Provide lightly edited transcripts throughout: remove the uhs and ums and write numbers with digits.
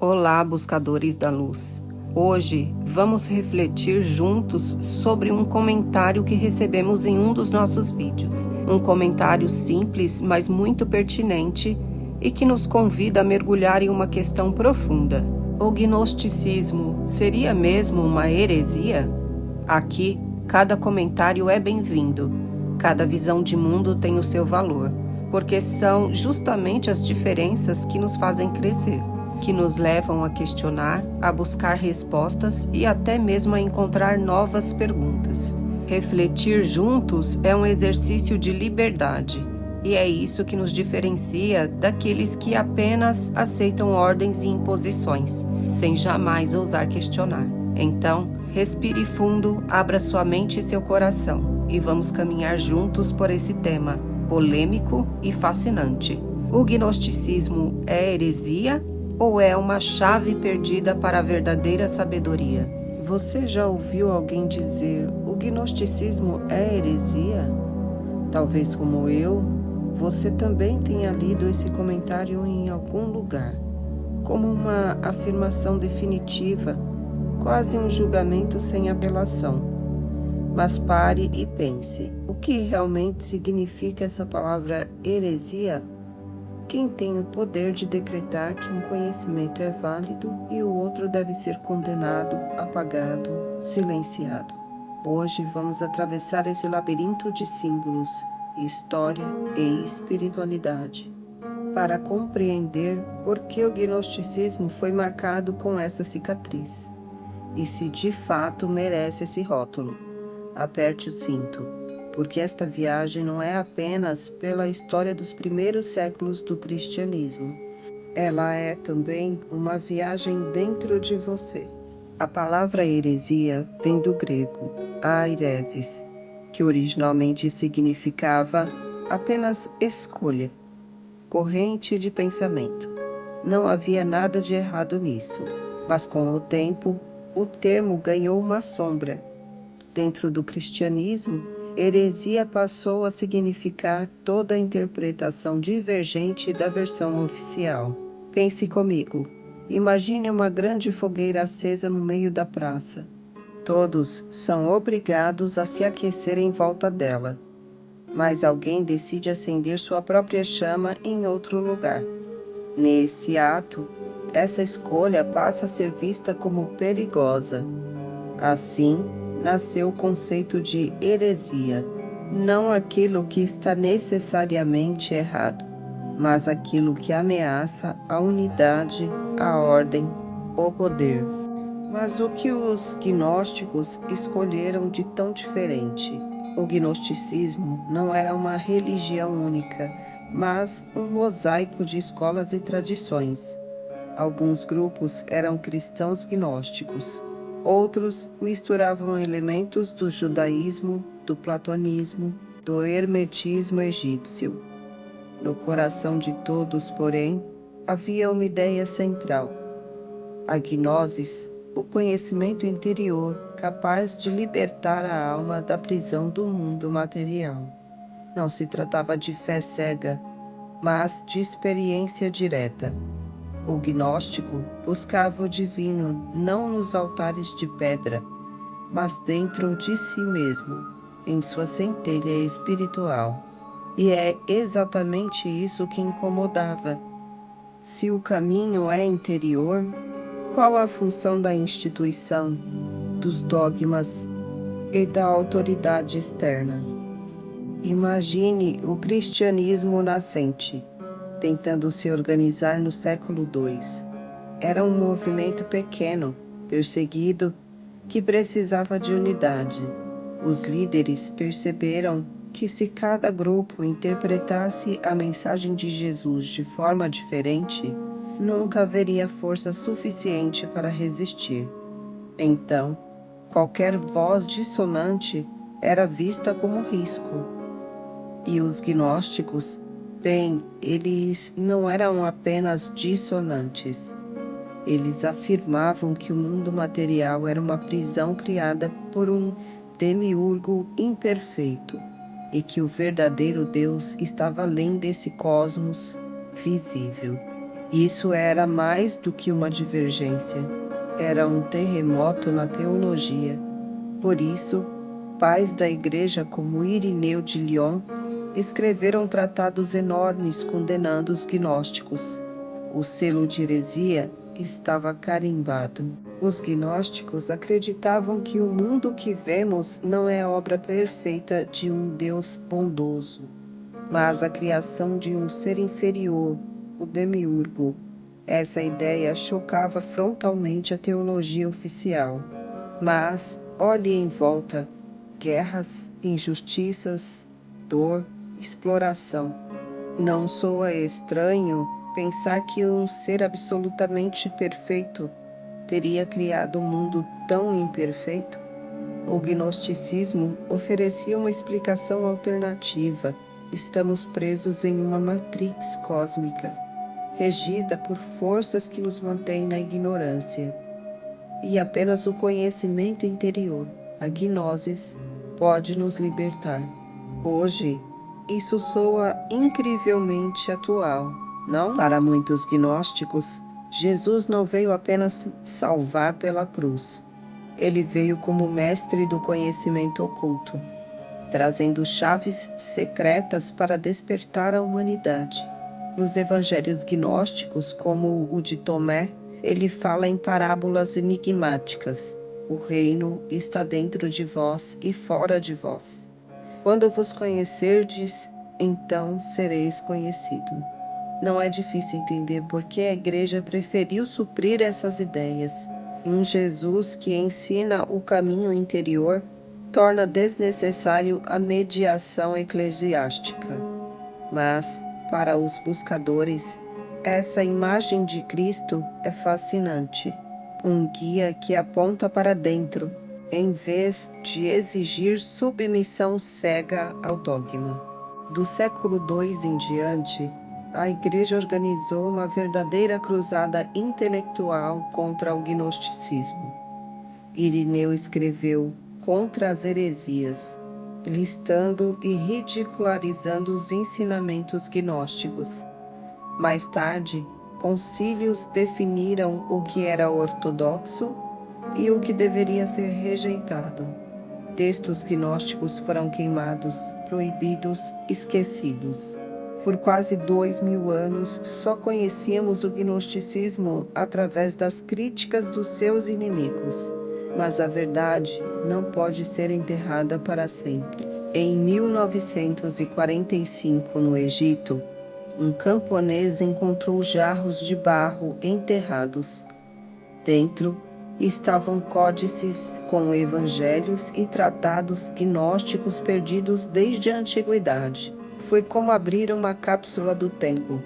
Olá, buscadores da luz. Hoje vamos refletir juntos sobre um comentário que recebemos em um dos nossos vídeos. Um comentário simples, mas muito pertinente e que nos convida a mergulhar em uma questão profunda. O gnosticismo seria mesmo uma heresia? Aqui, cada comentário é bem-vindo. Cada visão de mundo tem o seu valor, porque são justamente as diferenças que nos fazem crescer, que nos levam a questionar, a buscar respostas e até mesmo a encontrar novas perguntas. Refletir juntos é um exercício de liberdade, e é isso que nos diferencia daqueles que apenas aceitam ordens e imposições, sem jamais ousar questionar. Então, respire fundo, abra sua mente e seu coração, e vamos caminhar juntos por esse tema polêmico e fascinante. O gnosticismo é heresia ou é uma chave perdida para a verdadeira sabedoria? Você já ouviu alguém dizer: o gnosticismo é heresia? Talvez como eu, você também tenha lido esse comentário em algum lugar, como uma afirmação definitiva, quase um julgamento sem apelação. Mas pare e pense, o que realmente significa essa palavra heresia? Quem tem o poder de decretar que um conhecimento é válido e o outro deve ser condenado, apagado, silenciado? Hoje vamos atravessar esse labirinto de símbolos, história e espiritualidade, para compreender por que o gnosticismo foi marcado com essa cicatriz, e se de fato merece esse rótulo. Aperte o cinto, porque esta viagem não é apenas pela história dos primeiros séculos do cristianismo. Ela é também uma viagem dentro de você. A palavra heresia vem do grego airesis, que originalmente significava apenas escolha, corrente de pensamento. Não havia nada de errado nisso, mas com o tempo, o termo ganhou uma sombra. Dentro do cristianismo, heresia passou a significar toda a interpretação divergente da versão oficial. Pense comigo. Imagine uma grande fogueira acesa no meio da praça. Todos são obrigados a se aquecer em volta dela, mas alguém decide acender sua própria chama em outro lugar. Nesse ato, essa escolha passa a ser vista como perigosa. Assim, nasceu o conceito de heresia, não aquilo que está necessariamente errado, mas aquilo que ameaça a unidade, a ordem, o poder. Mas o que os gnósticos escolheram de tão diferente? O gnosticismo não era uma religião única, mas um mosaico de escolas e tradições. Alguns grupos eram cristãos gnósticos. Outros misturavam elementos do judaísmo, do platonismo, do hermetismo egípcio. No coração de todos, porém, havia uma ideia central: a gnosis, o conhecimento interior capaz de libertar a alma da prisão do mundo material. Não se tratava de fé cega, mas de experiência direta. O gnóstico buscava o divino não nos altares de pedra, mas dentro de si mesmo, em sua centelha espiritual. E é exatamente isso que incomodava. Se o caminho é interior, qual a função da instituição, dos dogmas e da autoridade externa? Imagine o cristianismo nascente, tentando se organizar no século II. Era um movimento pequeno, perseguido, que precisava de unidade. Os líderes perceberam que se cada grupo interpretasse a mensagem de Jesus de forma diferente, nunca haveria força suficiente para resistir. Então, qualquer voz dissonante era vista como risco. E os gnósticos, bem, eles não eram apenas dissonantes. Eles afirmavam que o mundo material era uma prisão criada por um demiurgo imperfeito e que o verdadeiro Deus estava além desse cosmos visível. Isso era mais do que uma divergência, era um terremoto na teologia. Por isso, pais da Igreja como Irineu de Lyon escreveram tratados enormes condenando os gnósticos. O selo de heresia estava carimbado. Os gnósticos acreditavam que o mundo que vemos não é obra perfeita de um Deus bondoso, mas a criação de um ser inferior, o demiurgo. Essa ideia chocava frontalmente a teologia oficial. Mas olhe em volta: guerras, injustiças, dor, exploração. Não soa estranho pensar que um ser absolutamente perfeito teria criado um mundo tão imperfeito? O gnosticismo oferecia uma explicação alternativa. Estamos presos em uma matrix cósmica, regida por forças que nos mantêm na ignorância. E apenas o conhecimento interior, a gnosis, pode nos libertar. Hoje, isso soa incrivelmente atual, não? Para muitos gnósticos, Jesus não veio apenas salvar pela cruz. Ele veio como mestre do conhecimento oculto, trazendo chaves secretas para despertar a humanidade. Nos evangelhos gnósticos, como o de Tomé, ele fala em parábolas enigmáticas. O reino está dentro de vós e fora de vós. Quando vos conhecerdes, então sereis conhecido. Não é difícil entender por que a igreja preferiu suprir essas ideias. Um Jesus que ensina o caminho interior torna desnecessário a mediação eclesiástica. Mas, para os buscadores, essa imagem de Cristo é fascinante. Um guia que aponta para dentro, em vez de exigir submissão cega ao dogma. Do século II em diante, a Igreja organizou uma verdadeira cruzada intelectual contra o gnosticismo. Irineu escreveu Contra as Heresias, listando e ridicularizando os ensinamentos gnósticos. Mais tarde, concílios definiram o que era ortodoxo e o que deveria ser rejeitado. Textos gnósticos foram queimados, proibidos, esquecidos. Por quase 2000 anos, só conhecíamos o gnosticismo através das críticas dos seus inimigos. Mas a verdade não pode ser enterrada para sempre. Em 1945, no Egito, um camponês encontrou jarros de barro enterrados. Dentro estavam códices com evangelhos e tratados gnósticos perdidos desde a antiguidade. Foi como abrir uma cápsula do tempo.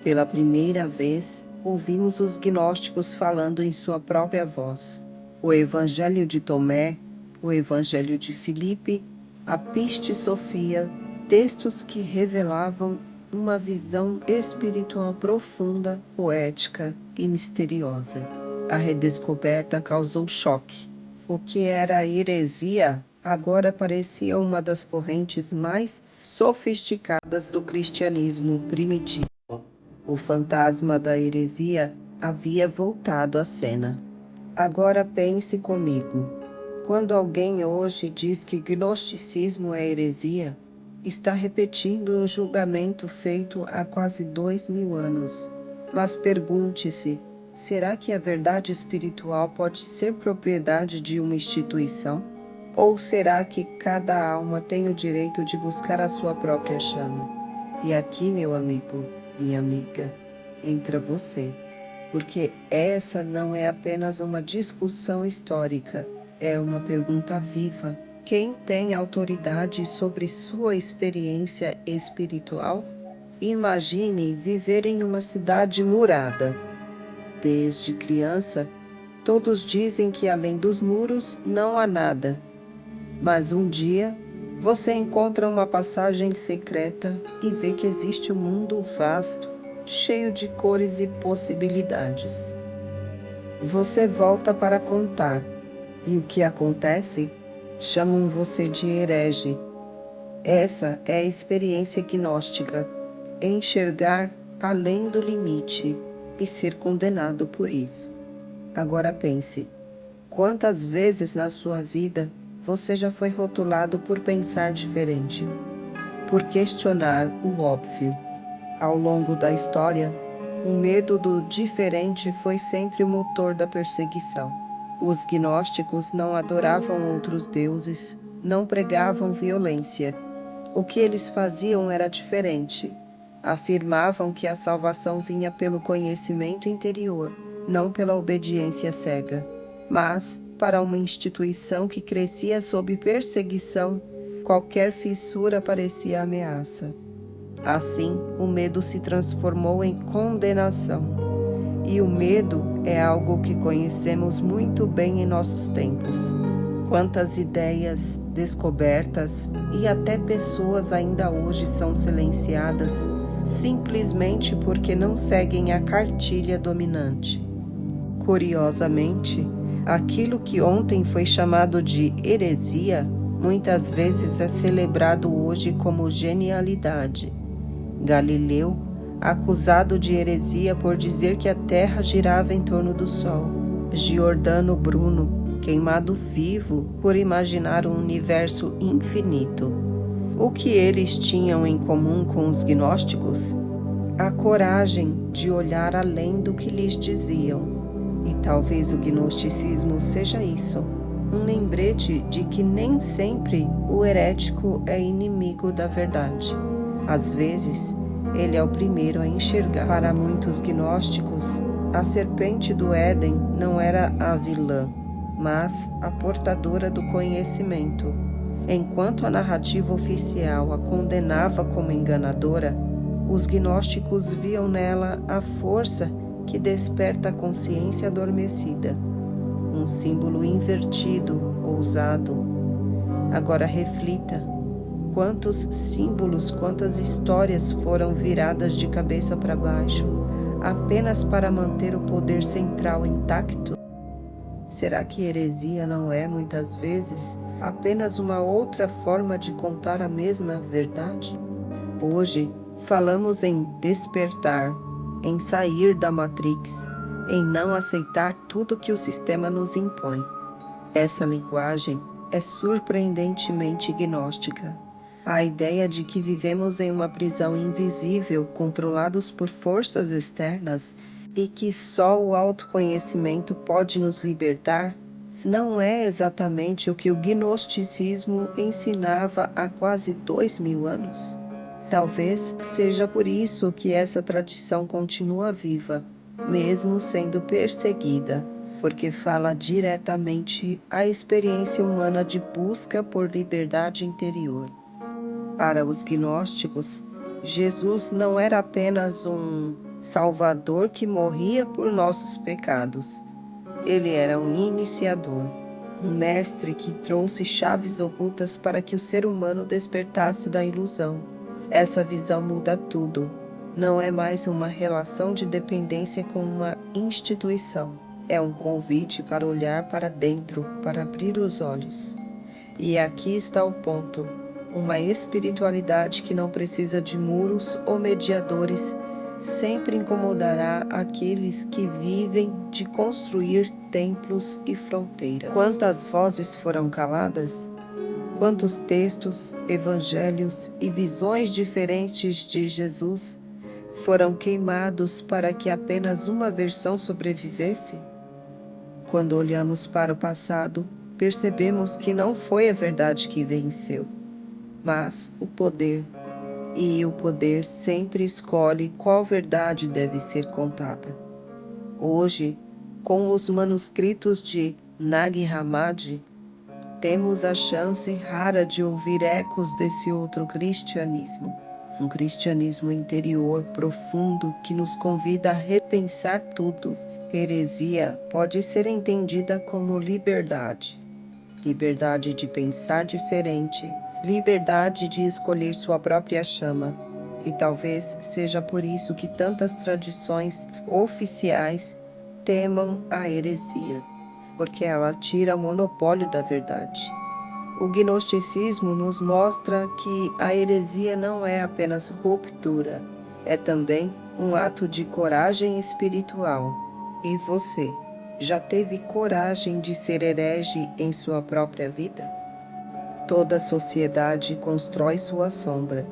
Pela primeira vez, ouvimos os gnósticos falando em sua própria voz. O Evangelho de Tomé, o Evangelho de Filipe, a Piste Sofia, textos que revelavam uma visão espiritual profunda, poética e misteriosa. A redescoberta causou choque. O que era heresia agora parecia uma das correntes mais sofisticadas do cristianismo primitivo. O fantasma da heresia havia voltado à cena. Agora pense comigo. Quando alguém hoje diz que gnosticismo é heresia, está repetindo um julgamento feito há quase 2000 anos. Mas pergunte-se, será que a verdade espiritual pode ser propriedade de uma instituição? Ou será que cada alma tem o direito de buscar a sua própria chama? E aqui, meu amigo, minha amiga, entra você. Porque essa não é apenas uma discussão histórica, é uma pergunta viva. Quem tem autoridade sobre sua experiência espiritual? Imagine viver em uma cidade murada. Desde criança, todos dizem que além dos muros não há nada. Mas um dia, você encontra uma passagem secreta e vê que existe um mundo vasto, cheio de cores e possibilidades. Você volta para contar, e o que acontece? Chamam você de herege. Essa é a experiência gnóstica, enxergar além do limite. e ser condenado por isso. Agora pense, quantas vezes na sua vida você já foi rotulado por pensar diferente, por questionar o óbvio? Ao longo da história, o medo do diferente foi sempre o motor da perseguição. Os gnósticos não adoravam outros deuses, não pregavam violência. O que eles faziam era diferente. Afirmavam que a salvação vinha pelo conhecimento interior, não pela obediência cega. Mas, para uma instituição que crescia sob perseguição, qualquer fissura parecia ameaça. Assim, o medo se transformou em condenação. E o medo é algo que conhecemos muito bem em nossos tempos. Quantas ideias, descobertas e até pessoas ainda hoje são silenciadas simplesmente porque não seguem a cartilha dominante. Curiosamente, aquilo que ontem foi chamado de heresia, muitas vezes é celebrado hoje como genialidade. Galileu, acusado de heresia por dizer que a Terra girava em torno do Sol. Giordano Bruno, queimado vivo por imaginar um universo infinito. O que eles tinham em comum com os gnósticos? A coragem de olhar além do que lhes diziam. E talvez o gnosticismo seja isso, um lembrete de que nem sempre o herético é inimigo da verdade. Às vezes, ele é o primeiro a enxergar. Para muitos gnósticos, a serpente do Éden não era a vilã, mas a portadora do conhecimento. Enquanto a narrativa oficial a condenava como enganadora, os gnósticos viam nela a força que desperta a consciência adormecida. Um símbolo invertido, ousado. Agora reflita. Quantos símbolos, quantas histórias foram viradas de cabeça para baixo, apenas para manter o poder central intacto? Será que heresia não é, muitas vezes, apenas uma outra forma de contar a mesma verdade? Hoje, falamos em despertar, em sair da Matrix, em não aceitar tudo que o sistema nos impõe. Essa linguagem é surpreendentemente gnóstica. A ideia de que vivemos em uma prisão invisível, controlados por forças externas, e que só o autoconhecimento pode nos libertar, não é exatamente o que o gnosticismo ensinava há quase 2000 anos. Talvez seja por isso que essa tradição continua viva, mesmo sendo perseguida, porque fala diretamente à experiência humana de busca por liberdade interior. Para os gnósticos, Jesus não era apenas um Salvador que morria por nossos pecados. Ele era um iniciador, um mestre que trouxe chaves ocultas para que o ser humano despertasse da ilusão. Essa visão muda tudo. Não é mais uma relação de dependência com uma instituição. É um convite para olhar para dentro, para abrir os olhos. E aqui está o ponto. Uma espiritualidade que não precisa de muros ou mediadores sempre incomodará aqueles que vivem de construir templos e fronteiras. Quantas vozes foram caladas? Quantos textos, evangelhos e visões diferentes de Jesus foram queimados para que apenas uma versão sobrevivesse? Quando olhamos para o passado, percebemos que não foi a verdade que venceu, mas o poder. E o poder sempre escolhe qual verdade deve ser contada. Hoje, com os manuscritos de Nag Hammadi, temos a chance rara de ouvir ecos desse outro cristianismo. Um cristianismo interior profundo que nos convida a repensar tudo. Heresia pode ser entendida como liberdade. Liberdade de pensar diferente, liberdade de escolher sua própria chama. E talvez seja por isso que tantas tradições oficiais temam a heresia, porque ela tira o monopólio da verdade. O gnosticismo nos mostra que a heresia não é apenas ruptura, é também um ato de coragem espiritual. E você, já teve coragem de ser herege em sua própria vida? Toda sociedade constrói sua sombra.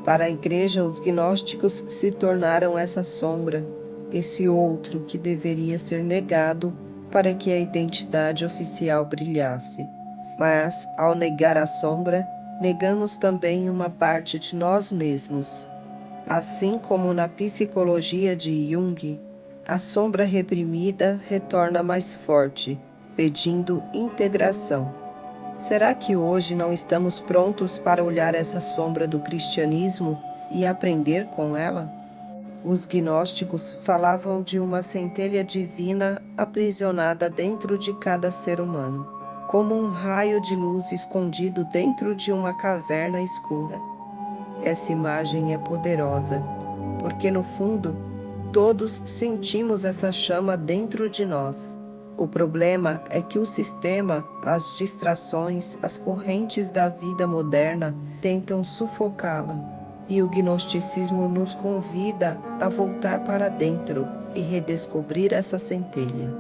Para a igreja, os gnósticos se tornaram essa sombra, esse outro que deveria ser negado para que a identidade oficial brilhasse. Mas, ao negar a sombra, negamos também uma parte de nós mesmos. Assim como na psicologia de Jung, a sombra reprimida retorna mais forte, pedindo integração. Será que hoje não estamos prontos para olhar essa sombra do cristianismo e aprender com ela? Os gnósticos falavam de uma centelha divina aprisionada dentro de cada ser humano, como um raio de luz escondido dentro de uma caverna escura. Essa imagem é poderosa, porque no fundo, todos sentimos essa chama dentro de nós. O problema é que o sistema, as distrações, as correntes da vida moderna tentam sufocá-la. E o gnosticismo nos convida a voltar para dentro e redescobrir essa centelha,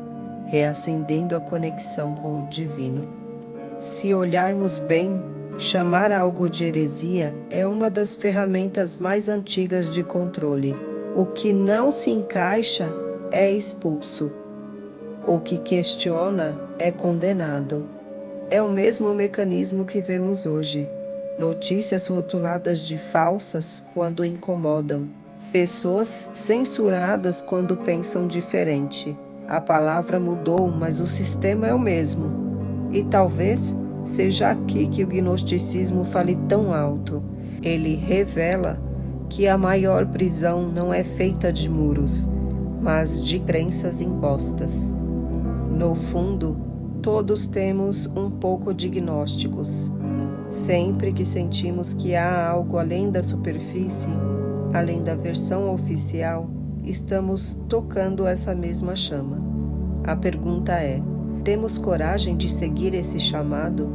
reacendendo a conexão com o divino. Se olharmos bem, chamar algo de heresia é uma das ferramentas mais antigas de controle. O que não se encaixa é expulso. O que questiona é condenado. É o mesmo mecanismo que vemos hoje. Notícias rotuladas de falsas quando incomodam. Pessoas censuradas quando pensam diferente. A palavra mudou, mas o sistema é o mesmo. E talvez seja aqui que o gnosticismo fale tão alto. Ele revela que a maior prisão não é feita de muros, mas de crenças impostas. No fundo, todos temos um pouco de gnósticos. Sempre que sentimos que há algo além da superfície, além da versão oficial, estamos tocando essa mesma chama. A pergunta é: temos coragem de seguir esse chamado?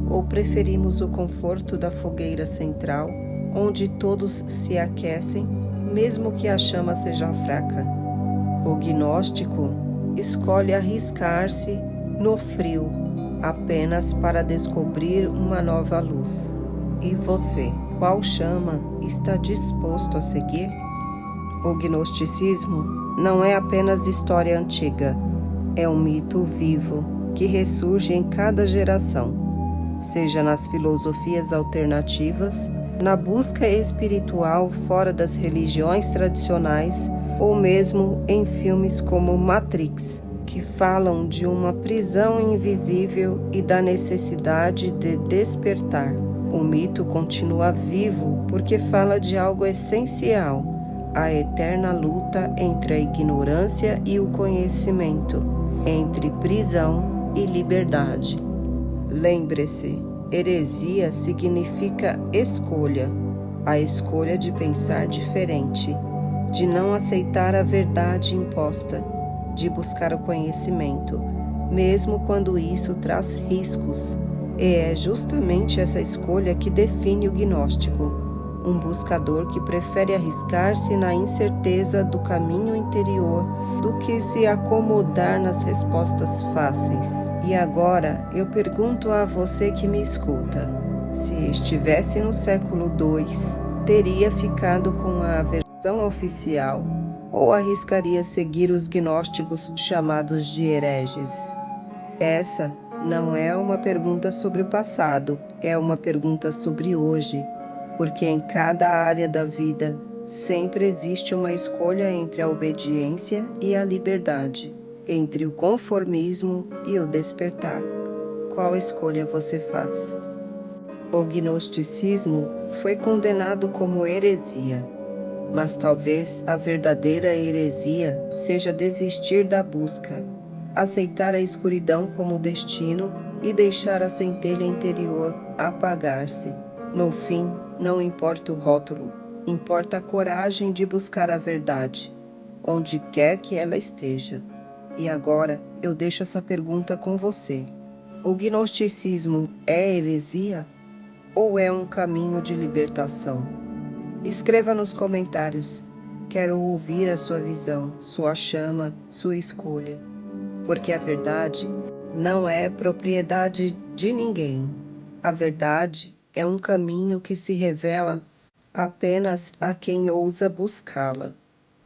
Ou preferimos o conforto da fogueira central, onde todos se aquecem, mesmo que a chama seja fraca? O gnóstico escolhe arriscar-se no frio, apenas para descobrir uma nova luz. E você, qual chama está disposto a seguir? O gnosticismo não é apenas história antiga, é um mito vivo que ressurge em cada geração, seja nas filosofias alternativas, na busca espiritual fora das religiões tradicionais, ou mesmo em filmes como Matrix, que falam de uma prisão invisível e da necessidade de despertar. O mito continua vivo porque fala de algo essencial, a eterna luta entre a ignorância e o conhecimento, entre prisão e liberdade. Lembre-se, heresia significa escolha, a escolha de pensar diferente, de não aceitar a verdade imposta, de buscar o conhecimento, mesmo quando isso traz riscos. E é justamente essa escolha que define o gnóstico, um buscador que prefere arriscar-se na incerteza do caminho interior do que se acomodar nas respostas fáceis. E agora eu pergunto a você que me escuta: se estivesse no século II, teria ficado com a versão oficial ou arriscaria seguir os gnósticos chamados de hereges? Essa não é uma pergunta sobre o passado, é uma pergunta sobre hoje, porque em cada área da vida sempre existe uma escolha entre a obediência e a liberdade, entre o conformismo e o despertar. Qual escolha você faz? O gnosticismo foi condenado como heresia, mas talvez a verdadeira heresia seja desistir da busca, aceitar a escuridão como destino e deixar a centelha interior apagar-se. No fim, não importa o rótulo, importa a coragem de buscar a verdade, onde quer que ela esteja. E agora eu deixo essa pergunta com você: o gnosticismo é heresia ou é um caminho de libertação? Escreva nos comentários. quero ouvir a sua visão, sua chama, sua escolha. Porque a verdade não é propriedade de ninguém. A verdade é um caminho que se revela apenas a quem ousa buscá-la.